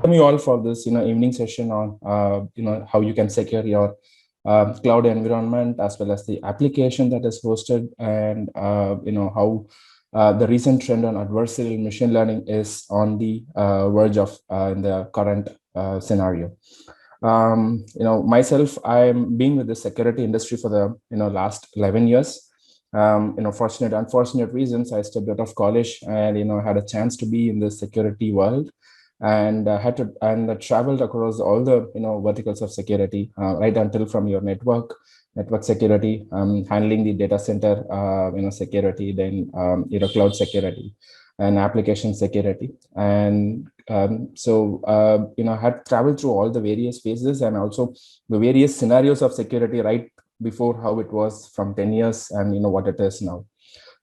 Welcome you all for this, evening session on, how you can secure your cloud environment as well as the application that is hosted, and how the recent trend on adversarial machine learning is on the verge of in the current scenario. Myself, I'm been with the security industry for the last 11 years. Fortunate, unfortunate reasons, I stepped out of college and had a chance to be in the security world, and had to traveled across all the verticals of security, right until from your network security, handling the data center security, then cloud security and application security. And had traveled through all the various phases and also the various scenarios of security, right before how it was from 10 years and what it is now.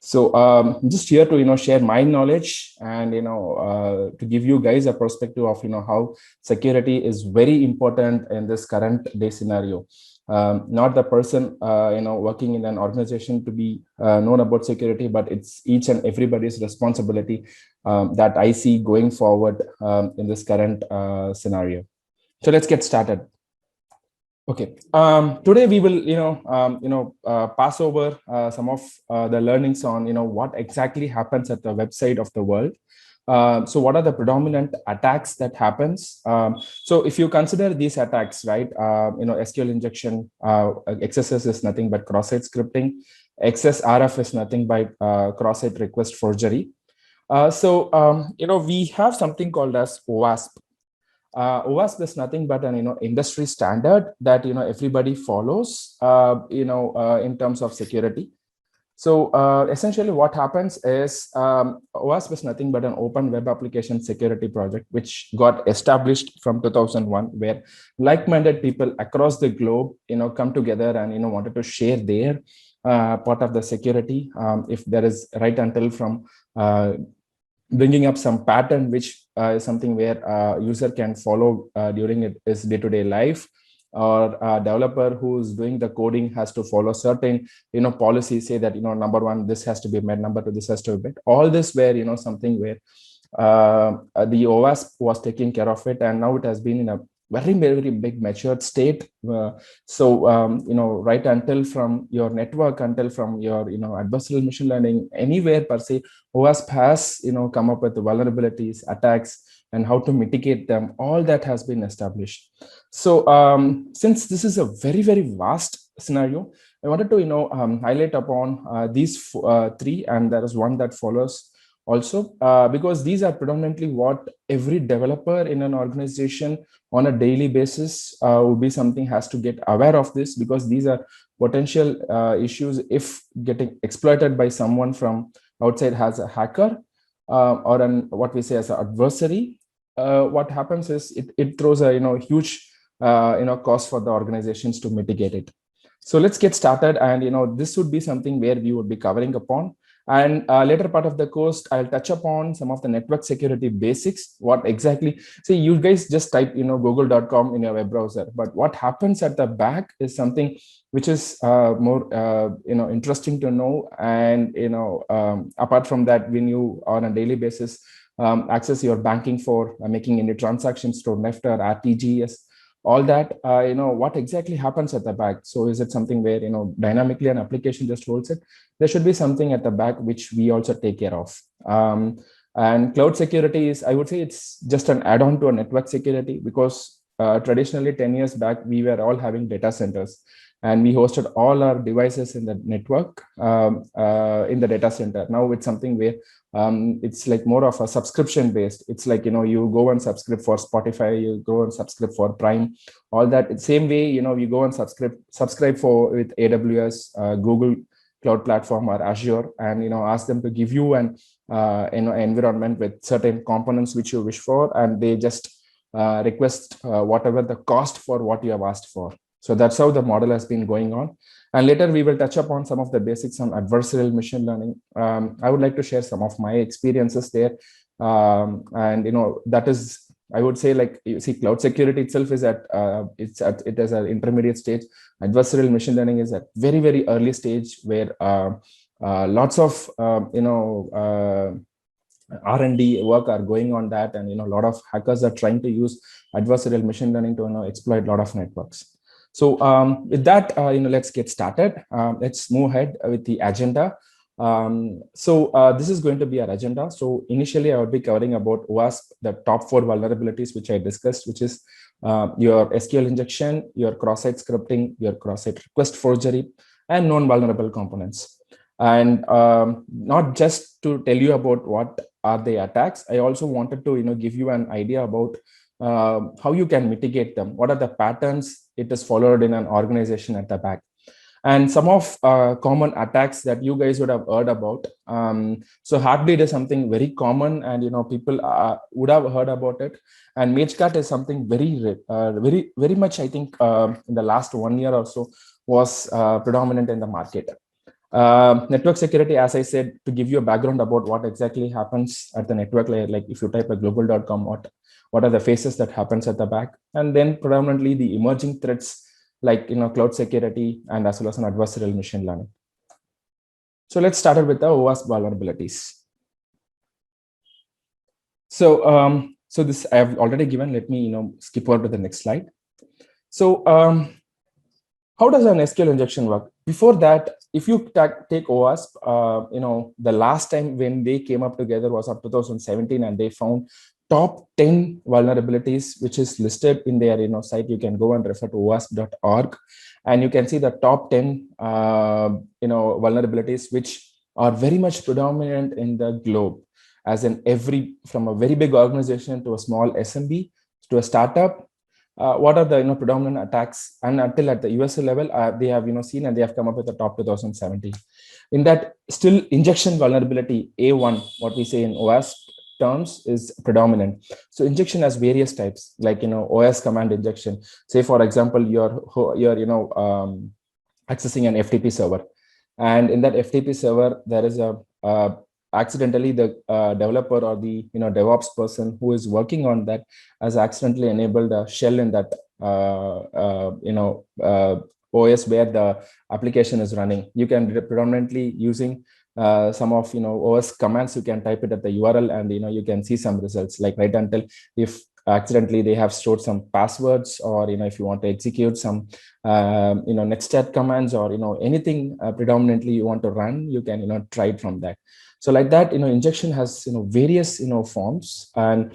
So just here to share my knowledge and to give you guys a perspective of how security is very important in this current day scenario. Not the person working in an organization to be known about security, but it's each and everybody's responsibility that I see going forward in this current scenario. So let's get started. Okay. Today we will, pass over some of the learnings on, what exactly happens at the website of the world. So what are the predominant attacks that happens? So if you consider these attacks, right, SQL injection, XSS is nothing but cross-site scripting. XSRF is nothing but cross-site request forgery. We have something called as OWASP. OWASP is nothing but an industry standard that everybody follows in terms of security. So essentially what happens is OWASP is nothing but an open web application security project which got established from 2001, where like-minded people across the globe come together and wanted to share their part of the security. If there is right until from bringing up some pattern which is something where a user can follow during his day-to-day life, or a developer who's doing the coding has to follow certain policies, say that number one, this has to be met, number two, this has to be met. All this where something where the OWASP was taking care of it, and now it has been in a very, very big matured state. Right until from your network, until from your adversarial machine learning, anywhere per se, OWASP has come up with the vulnerabilities, attacks, and how to mitigate them. All that has been established. So since this is a very, very vast scenario, I wanted to highlight upon these three, and there is one that follows also, because these are predominantly what every developer in an organization on a daily basis would be something has to get aware of this, because these are potential issues if getting exploited by someone from outside as a hacker or what we say as an adversary. What happens is it throws a huge cost for the organizations to mitigate it. So let's get started, and this would be something where we would be covering upon. And later part of the course, I'll touch upon some of the network security basics. What exactly? See, you guys just type google.com in your web browser, but what happens at the back is something which is more interesting to know. And apart from that, when you on a daily basis access your banking for making any transactions to NEFT or RTGS, all that, what exactly happens at the back. So is it something where dynamically an application just holds it? There should be something at the back which we also take care of. And cloud security is, I would say, it's just an add-on to a network security, because traditionally 10 years back we were all having data centers, and we hosted all our devices in the network in the data center. Now it's something where it's like more of a subscription based. It's like you go and subscribe for Spotify, you go and subscribe for Prime, all that. Same way you go and subscribe for with AWS, Google Cloud Platform, or Azure, and ask them to give you an environment with certain components which you wish for, and they just request whatever the cost for what you have asked for. So that's how the model has been going on. And later we will touch upon some of the basics on adversarial machine learning. I would like to share some of my experiences there. That is, I would say, like, you see, cloud security itself is it is an intermediate stage. Adversarial machine learning is at very, very early stage, where lots of R&D work are going on that, and a lot of hackers are trying to use adversarial machine learning to exploit a lot of networks. So with that, let's get started. Let's move ahead with the agenda. This is going to be our agenda. So initially, I will be covering about OWASP, the top 4 vulnerabilities which I discussed, which is your SQL injection, your cross-site scripting, your cross-site request forgery, and known vulnerable components. And not just to tell you about what are the attacks, I also wanted to give you an idea about how you can mitigate them. What are the patterns it is followed in an organization at the back? And some of common attacks that you guys would have heard about. So heartbleed is something very common, and people would have heard about it. And MageCat is something very much, I think, in the last 1 year or so was predominant in the market. Network security, as I said, to give you a background about what exactly happens at the network layer, like if you type a global.com, what are the phases that happens at the back, and then predominantly the emerging threats like cloud security and as well as an adversarial machine learning. So let's start with the OWASP vulnerabilities. So so this I have already given. Let me skip over to the next slide. So how does an SQL injection work? Before that, if you take OWASP, the last time when they came up together was up 2017, and they found top 10 vulnerabilities, which is listed in their site. You can go and refer to OWASP.org, and you can see the top 10 vulnerabilities, which are very much predominant in the globe, as in from a very big organization to a small SMB to a startup. What are the predominant attacks, and until at the US level, they have seen, and they have come up with the top 2017. In that, still injection vulnerability A1, what we say in OWASP terms, is predominant. So injection has various types, like OS command injection. Say for example, you're accessing an FTP server, and in that FTP server there is a accidentally the developer or the DevOps person who is working on that has accidentally enabled a shell in that OS where the application is running. You can predominantly using some of OS commands. You can type it at the URL, and you can see some results, like right until if accidentally they have stored some passwords, or if you want to execute some netstat commands, or anything predominantly you want to run, you can try it from that. So like that, injection has various forms, and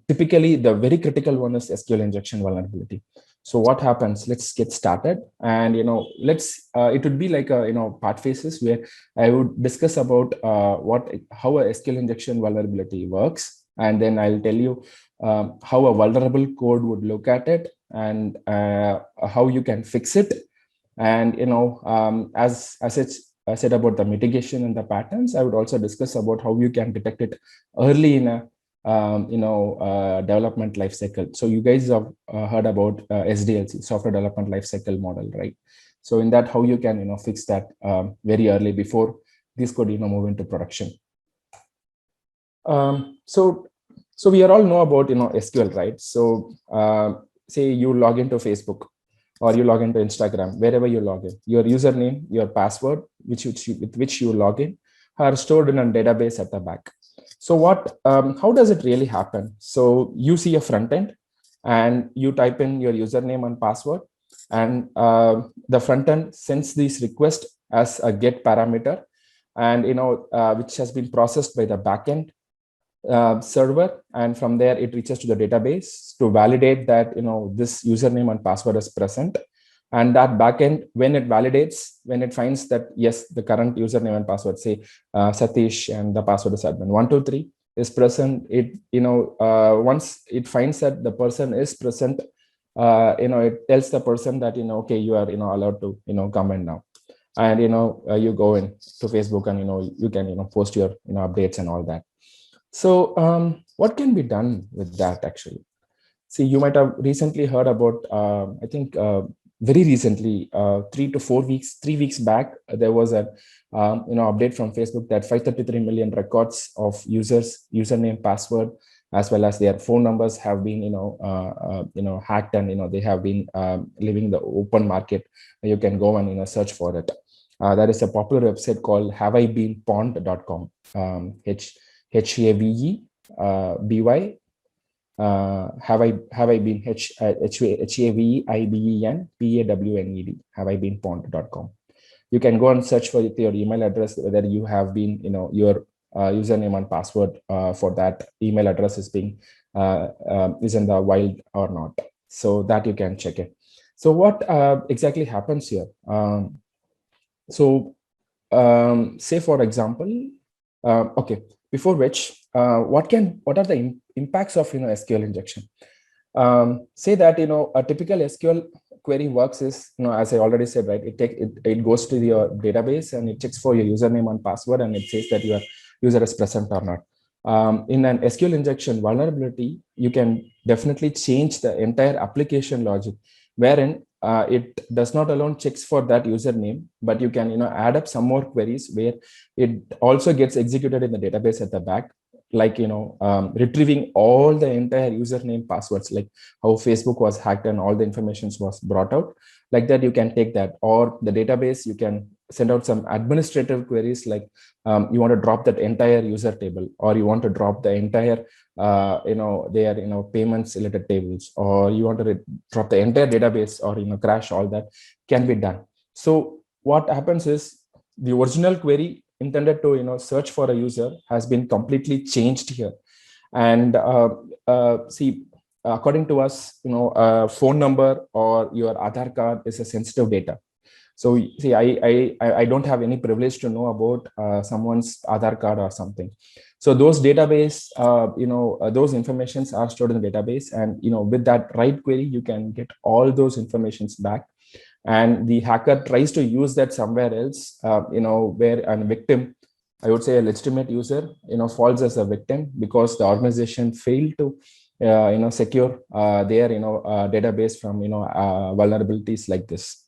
typically the very critical one is SQL injection vulnerability. So what happens? Let's get started, and let's it would be like a part phases where I would discuss about how a SQL injection vulnerability works, and then I'll tell you how a vulnerable code would look at it, and how you can fix it, and as I said about the mitigation and the patterns, I would also discuss about how you can detect it early in a development life cycle. So you guys have heard about SDLC, software development life cycle model, right? So in that, how you can fix that very early before this could move into production. So we all know about SQL, right? So say you log into Facebook, or you log into Instagram, wherever you log in, your username, your password, with which you log in, are stored in a database at the back. So how does it really happen? So you see a front end, and you type in your username and password, and the front end sends this request as a get parameter, and which has been processed by the backend server, and from there it reaches to the database to validate that this username and password is present. And that backend, when it validates, when it finds that yes, the current username and password, say Satish, and the password is admin123, is present, it once it finds that the person is present, it tells the person that okay, you are allowed to come in now, and you go in to Facebook, and you can post your updates and all that. So what can be done with that actually? See, you might have recently heard about, I think very recently, 3 weeks back, there was a update from Facebook that 533 million records of users, username, password, as well as their phone numbers have been hacked, and they have been leaving the open market. You can go and search for it. There is a popular website called haveibeenpawned.com, HAVE have I been HAVEIBEN PAWNED, have I been pwned.com. You can go and search for your email address whether you have been, your username and password for that email address is being is in the wild or not, so that you can check it. So what exactly happens here? Say for example, okay, before which, what are the impacts of SQL injection? Say that a typical SQL query works is, as I already said, right, it goes to your database and it checks for your username and password, and it says that your user is present or not. In an SQL injection vulnerability, you can definitely change the entire application logic, wherein it does not alone checks for that username, but you can add up some more queries where it also gets executed in the database at the back, like retrieving all the entire username passwords, like how Facebook was hacked and all the information was brought out. Like that, you can take that, or the database, you can send out some administrative queries, like you want to drop that entire user table, or you want to drop the entire their payments related tables, or you want to drop the entire database, or crash all that can be done. So what happens is the original query intended to search for a user has been completely changed here. And see, according to us, phone number or your Aadhaar card is a sensitive data. So see, I don't have any privilege to know about someone's Aadhaar card or something. So those database, those informations are stored in the database, and with that right query, you can get all those informations back. And the hacker tries to use that somewhere else, where a victim, I would say a legitimate user, falls as a victim because the organization failed to, secure their, database from, vulnerabilities like this.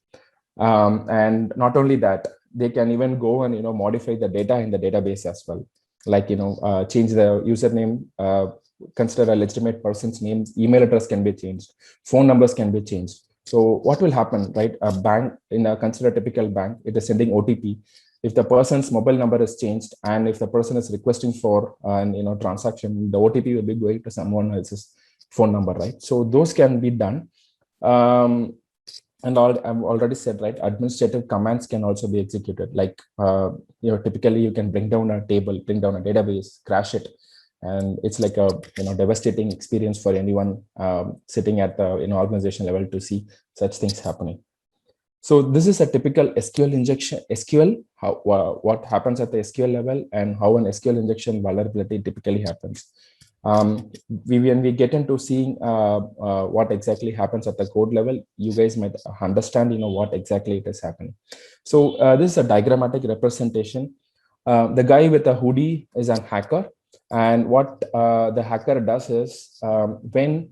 And not only that, they can even go and, modify the data in the database as well. Like, change the username, consider a legitimate person's name, email address can be changed, phone numbers can be changed. So what will happen, right? A bank, consider a typical bank, it is sending OTP. If the person's mobile number is changed, and if the person is requesting for an transaction, the OTP will be going to someone else's phone number, right? So those can be done. And I've already said, right, administrative commands can also be executed. Like, typically you can bring down a table, bring down a database, crash it. And it's like a devastating experience for anyone sitting at the organization level to see such things happening. So this is a typical SQL injection. SQL, what happens at the SQL level, and how an SQL injection vulnerability typically happens. When we get into seeing what exactly happens at the code level, you guys might understand what exactly it is happening. So this is a diagrammatic representation. The guy with the hoodie is a hacker. And what the hacker does is, when,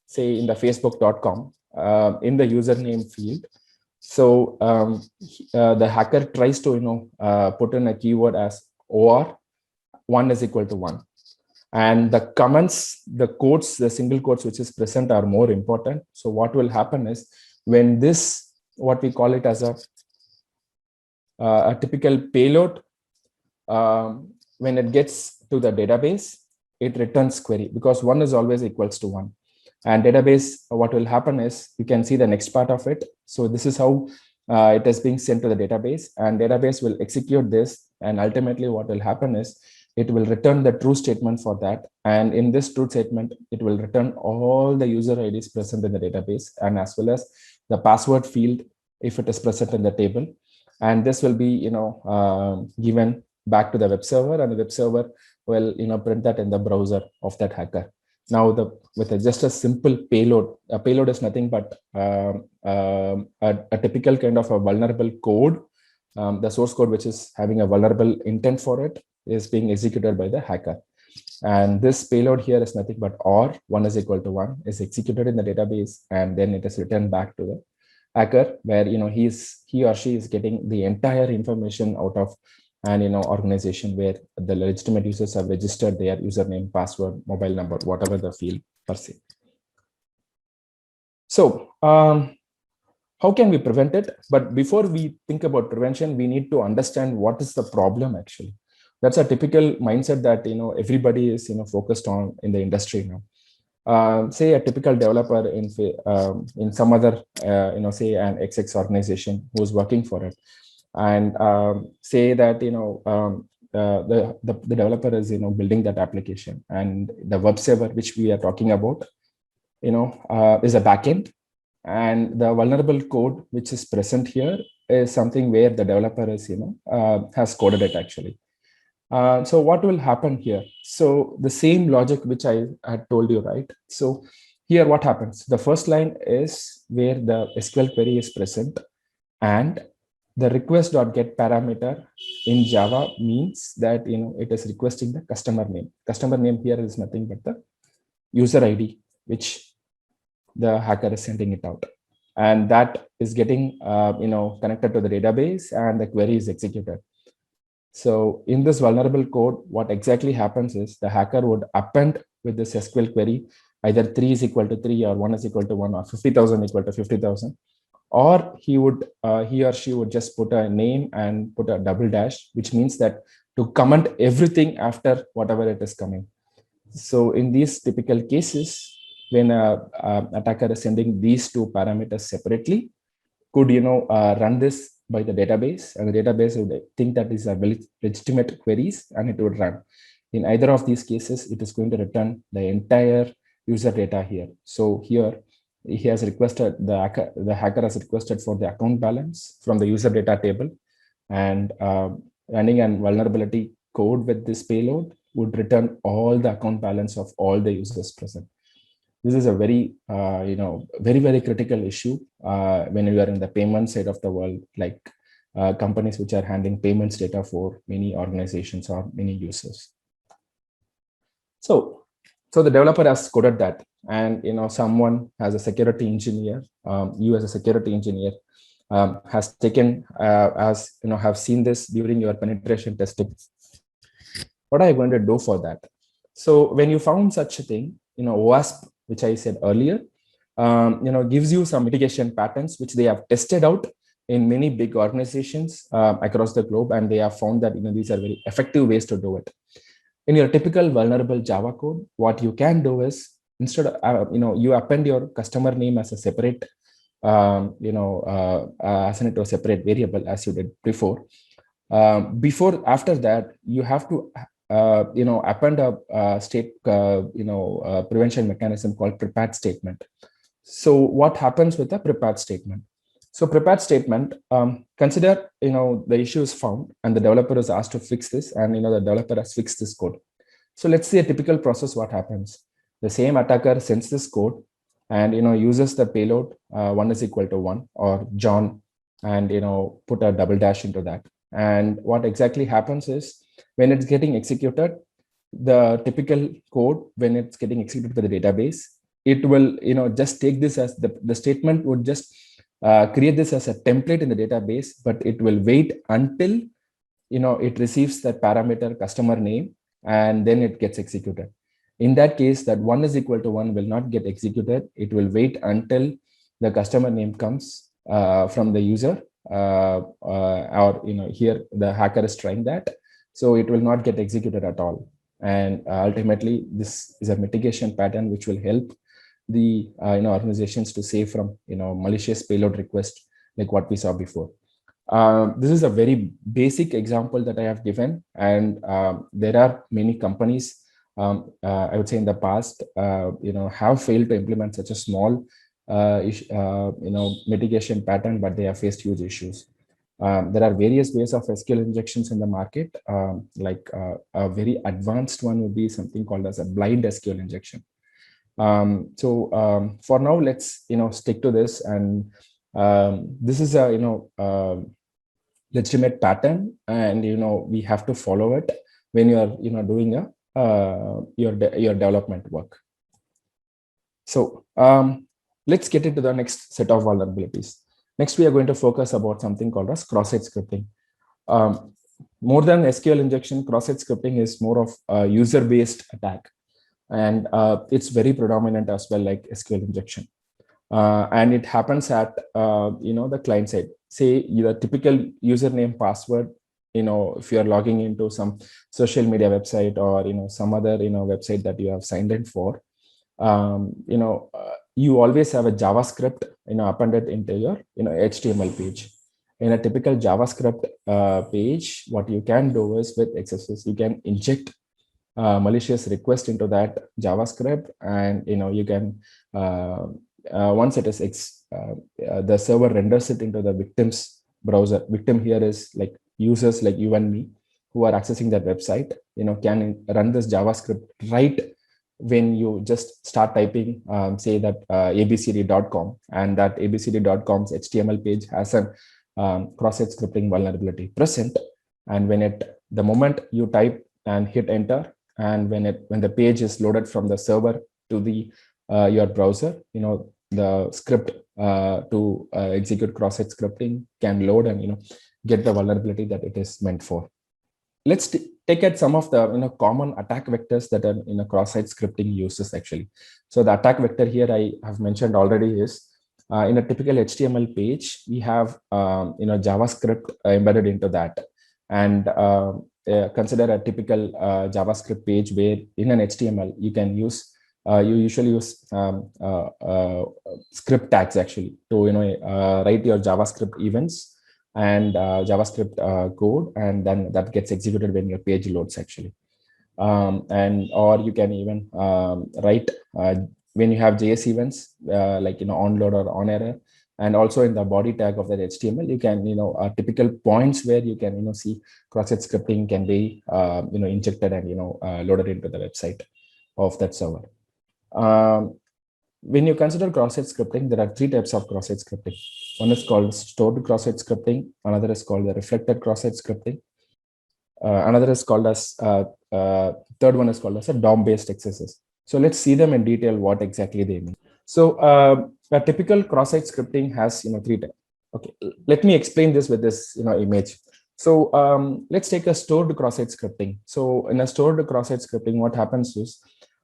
say in the facebook.com, in the username field, so the hacker tries to, put in a keyword as OR 1 is equal to 1. And the comments, the quotes, the single quotes which is present are more important. So what will happen is, when this, what we call it as a typical payload, when it gets to the database, it returns query, because 1 is always equals to 1. And database, what will happen is, you can see the next part of it. So this is how it is being sent to the database, and database will execute this. And ultimately what will happen is, it will return the true statement for that. And in this true statement, it will return all the user IDs present in the database, and as well as the password field, if it is present in the table. And this will be, given back to the web server, and the web server will, print that in the browser of that hacker. Now, with just a simple payload, a payload is nothing but a typical kind of a vulnerable code. The source code, which is having a vulnerable intent for it, is being executed by the hacker. And this payload here is nothing but OR 1 is equal to 1 is executed in the database, and then it is returned back to the hacker, where he or she is getting the entire information out of an organization where the legitimate users have registered their username, password, mobile number, whatever the field per se. So how can we prevent it? But before we think about prevention, we need to understand what is the problem actually. That's a typical mindset that everybody is focused on in the industry now. Say a typical developer in some other say an XX organization who's working for it, and say that the developer is building that application, and the web server which we are talking about is a backend, and the vulnerable code which is present here is something where the developer is has coded it actually. So what will happen here? So the same logic which I had told you, right? So here what happens? The first line is where the SQL query is present, and the request.get parameter in Java means that it is requesting the customer name. Customer name here is nothing but the user ID which the hacker is sending it out, and that is getting connected to the database, and the query is executed. So in this vulnerable code, what exactly happens is the hacker would append with this SQL query either 3 is equal to 3 or 1 is equal to 1 or 50,000 equal to 50,000, or he or she would just put a name and put a double dash, which means that to comment everything after whatever it is coming. So in these typical cases, when a attacker is sending these two parameters separately, could run this by the database, and the database would think that these are very legitimate queries, and it would run. In either of these cases, it is going to return the entire user data here. So here he has requested, the hacker has requested for the account balance from the user data table, and running an vulnerability code with this payload would return all the account balance of all the users present. This is a very, very critical issue when you are in the payment side of the world, like companies which are handling payments data for many organizations or many users. So the developer has coded that, and someone as a security engineer, you as a security engineer, has taken have seen this during your penetration testing. What are you going to do for that? So when you found such a thing, OWASP, which I said earlier, gives you some mitigation patterns which they have tested out in many big organizations across the globe, and they have found that these are very effective ways to do it. In your typical vulnerable Java code, what you can do is, instead of you append your customer name as a separate as into a separate variable as you did before. After that, you have to append a state prevention mechanism called prepared statement. So what happens with the prepared statement? So prepared statement, consider the issue is found and the developer is asked to fix this, and the developer has fixed this code. So let's see a typical process. What happens? The same attacker sends this code and uses the payload 1 is equal to 1 or John, and put a double dash into that. And what exactly happens is, when it's getting executed, the typical code, when it's getting executed by the database, it will just take this as the statement would just create this as a template in the database, but it will wait until it receives the parameter customer name, and then it gets executed. In that case, that 1 is equal to 1 will not get executed. It will wait until the customer name comes from the user, or here the hacker is trying that, so it will not get executed at all. And ultimately, this is a mitigation pattern which will help the organizations to save from malicious payload request, like what we saw before. This is a very basic example that I have given, and there are many companies, I would say in the past, have failed to implement such a small mitigation pattern, but they have faced huge issues. There are various ways of SQL injections in the market. Like a very advanced one would be something called as a blind SQL injection. For now, let's stick to this, and this is a legitimate pattern, and we have to follow it when you are doing your development work. So let's get into the next set of vulnerabilities. Next, we are going to focus about something called as cross-site scripting. More than SQL injection, cross-site scripting is more of a user-based attack, and it's very predominant as well, like SQL injection. And it happens at the client side. Say your typical username password if you are logging into some social media website or some other website that you have signed in for, you always have a JavaScript appended into your HTML page. In a typical JavaScript page, what you can do is with XSS, you can inject malicious request into that JavaScript, and you can once it is the server renders it into the victim's browser. Victim here is like users like you and me who are accessing that website, can run this JavaScript right when you just start typing, say that abcd.com, and that abcd.com's HTML page has a cross-site scripting vulnerability present. And the moment you type and hit enter, and when the page is loaded from the server to the your browser, the script to execute cross-site scripting can load and get the vulnerability that it is meant for. Let's take at some of the common attack vectors that are cross-site scripting uses actually. So the attack vector here I have mentioned already is in a typical HTML page, we have JavaScript embedded into that. And consider a typical JavaScript page where in an HTML you can use you usually use script tags actually to write your JavaScript events and JavaScript code, and then that gets executed when your page loads actually. Or you can even write when you have JS events like on load or on error, and also in the body tag of that HTML, you can typical points where you can see cross-site scripting can be injected and loaded into the website of that server. When you consider cross-site scripting, there are three types of cross-site scripting. One is called stored cross-site scripting. Another is called the reflected cross-site scripting. Another is called as third one is called as a DOM-based XSS. So let's see them in detail what exactly they mean. So a typical cross-site scripting has three types. Okay, let me explain this with this image. So let's take a stored cross-site scripting. So in a stored cross-site scripting, what happens is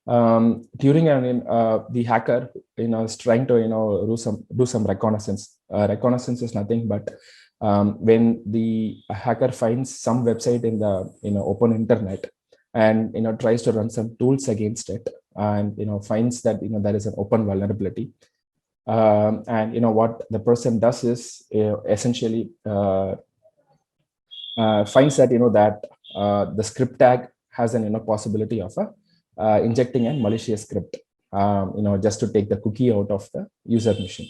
during the hacker is trying to do some reconnaissance. Reconnaissance is nothing but when the hacker finds some website in the open internet and tries to run some tools against it, and finds that there is an open vulnerability, and what the person does is essentially finds that that the script tag has an possibility of injecting a malicious script just to take the cookie out of the user machine.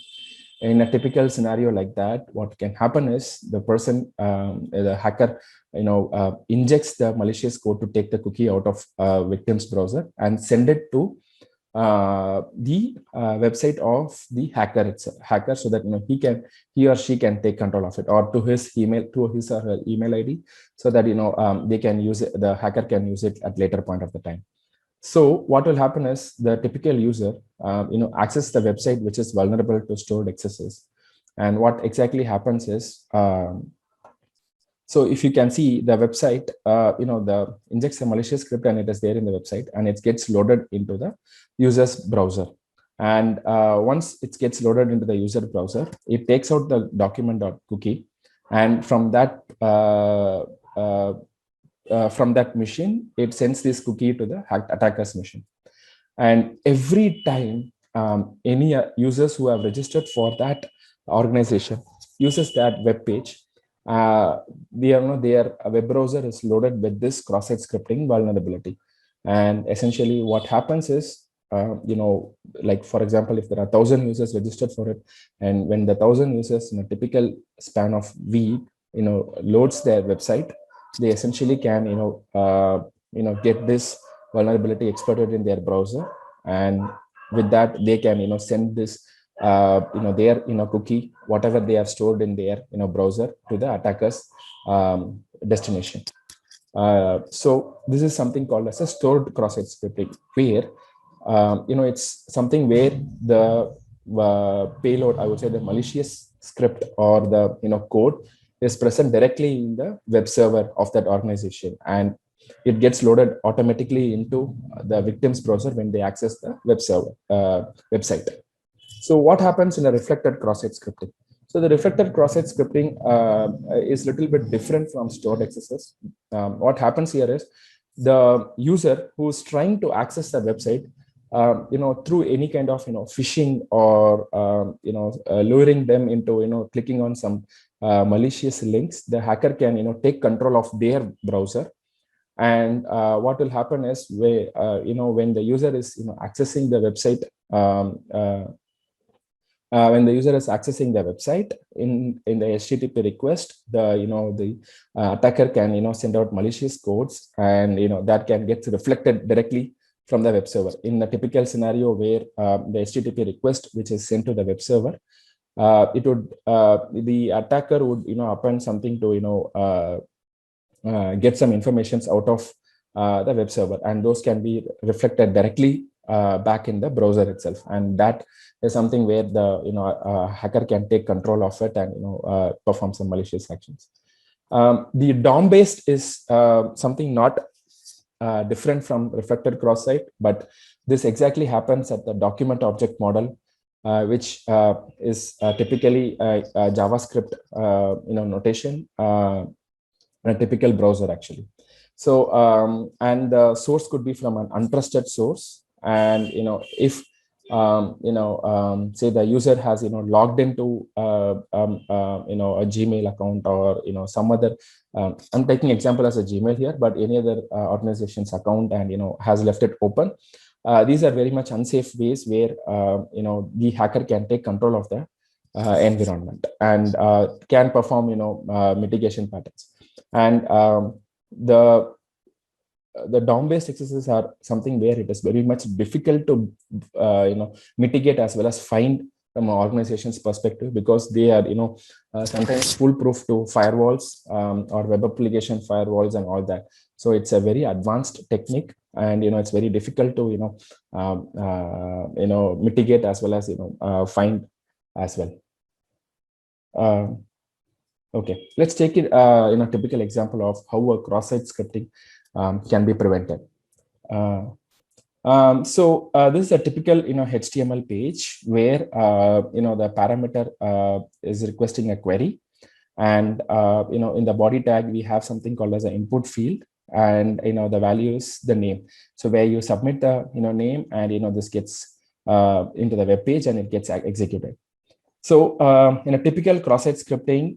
In a typical scenario like that, what can happen is the person, the hacker, injects the malicious code to take the cookie out of victim's browser and send it to the website of the hacker so that he or she can take control of it, or to his or her email ID, so that they can use it, the hacker can use it at later point of the time. So what will happen is the typical user access the website which is vulnerable to stored XSS, and what exactly happens is so if you can see the website, the injects a malicious script and it is there in the website, and it gets loaded into the user's browser. And once it gets loaded into the user browser, it takes out the document.cookie, and from that machine, it sends this cookie to the attacker's machine. And every time any users who have registered for that organization uses that web page, their web browser is loaded with this cross-site scripting vulnerability. And essentially what happens is, like for example, if there are 1,000 users registered for it, and when the 1,000 users in a typical span of week, loads their website, they essentially can get this vulnerability exploited in their browser, and with that they can send this their cookie, whatever they have stored in their browser, to the attacker's destination. So this is something called as a stored cross-site scripting, where it's something where the payload, I would say the malicious script or the code is present directly in the web server of that organization, and it gets loaded automatically into the victim's browser when they access the web server website. So what happens in a reflected cross-site scripting? So the reflected cross-site scripting is a little bit different from stored XSS. What happens here is the user who's trying to access the website, through any kind of, phishing or, luring them into, clicking on some malicious links, the hacker can, take control of their browser. And what will happen is when the user is, accessing the website, when the user is accessing the website in the HTTP request, the attacker can send out malicious codes, and that can get reflected directly from the web server. In a typical scenario where the HTTP request which is sent to the web server, it would the attacker would append something to get some informations out of the web server, and those can be reflected directly back in the browser itself, and that is something where the hacker can take control of it and perform some malicious actions. The DOM based is something not different from reflected cross-site, but this exactly happens at the document object model, which is typically a JavaScript notation in a typical browser actually. So and the source could be from an untrusted source, and if say the user has logged into a Gmail account, or some other I'm taking example as a Gmail here, but any other organization's account, and has left it open. These are very much unsafe ways where the hacker can take control of the environment and can perform mitigation patterns. And the DOM-based accesses are something where it is very much difficult to mitigate as well as find from an organization's perspective, because they are sometimes foolproof to firewalls or web application firewalls and all that. So it's a very advanced technique, and it's very difficult to mitigate as well as find as well. Okay, let's take it a typical example of how a cross-site scripting can be prevented. So this is a typical HTML page where the parameter is requesting a query, and in the body tag we have something called as an input field, and the value is the name. So where you submit the name, and this gets into the web page and it gets executed. So in a typical cross-site scripting,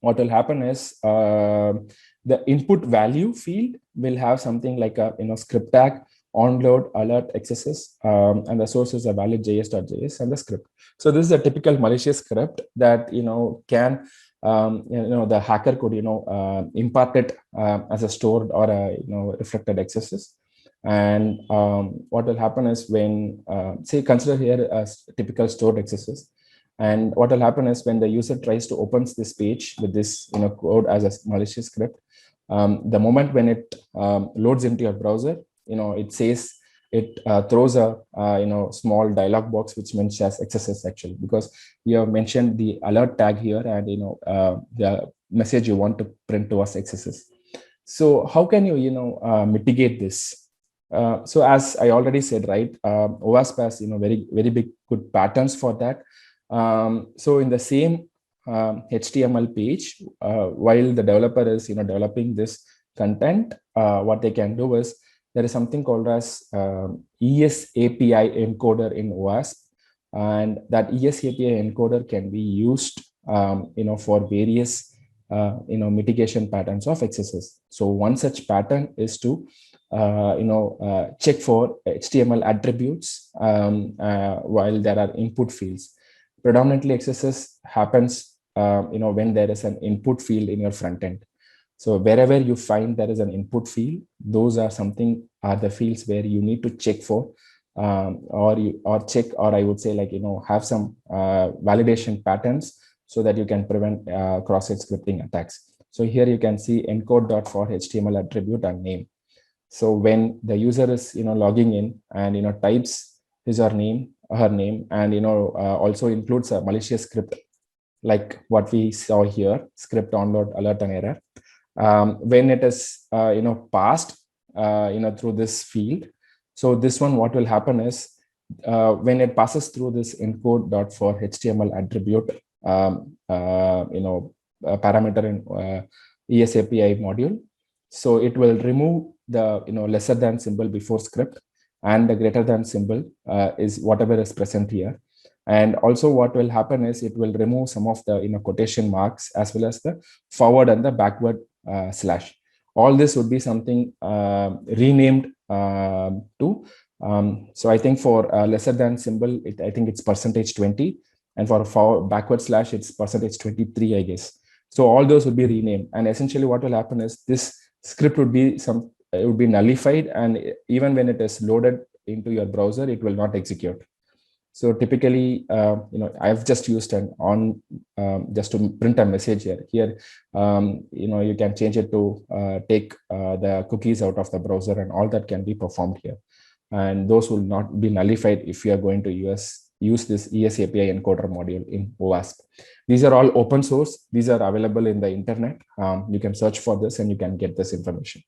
what will happen is the input value field will have something like a script tag, onload, alert, XSS, and the source is a valid.js.js and the script. So this is a typical malicious script that can the hacker could impart it as a stored or a reflected XSS. And what will happen is when say consider here as typical stored XSS. And what will happen is when the user tries to open this page with this code as a malicious script, the moment when it loads into your browser, it says it throws a small dialog box which mentions XSS actually, because you have mentioned the alert tag here, and the message you want to print to us XSS. So how can you mitigate this? So as I already said, right, OWASP has very big good patterns for that. So in the same HTML page, while the developer is developing this content, what they can do is there is something called as ES API encoder in OWASP, and that ES API encoder can be used for various mitigation patterns of XSS. So one such pattern is to check for HTML attributes while there are input fields. Predominantly XSS happens when there is an input field in your front end. So wherever you find there is an input field, those are the fields where you need to check for or I would say have some validation patterns so that you can prevent cross-site scripting attacks. So here you can see encode.for HTML attribute and name. So when the user is logging in and types his or her name, and also includes a malicious script like what we saw here, script onload, alert, and error. When it is passed through this field, so this one, what will happen is when it passes through this encode.for HTML attribute, parameter in ES API module. So it will remove the lesser than symbol before script, and the greater than symbol is whatever is present here. And also what will happen is it will remove some of the quotation marks as well as the forward and the backward slash. All this would be something renamed to. So I think for lesser than symbol, I think it's %20, and for forward backward slash, it's %23, I guess. So all those would be renamed, and essentially what will happen is this script would be it would be nullified, and even when it is loaded into your browser, it will not execute. So typically, I've just used an on just to print a message here. Here, you can change it to take the cookies out of the browser, and all that can be performed here. And those will not be nullified if you are going to use this ES API encoder module in OWASP. These are all open source. These are available in the internet. You can search for this and you can get this information.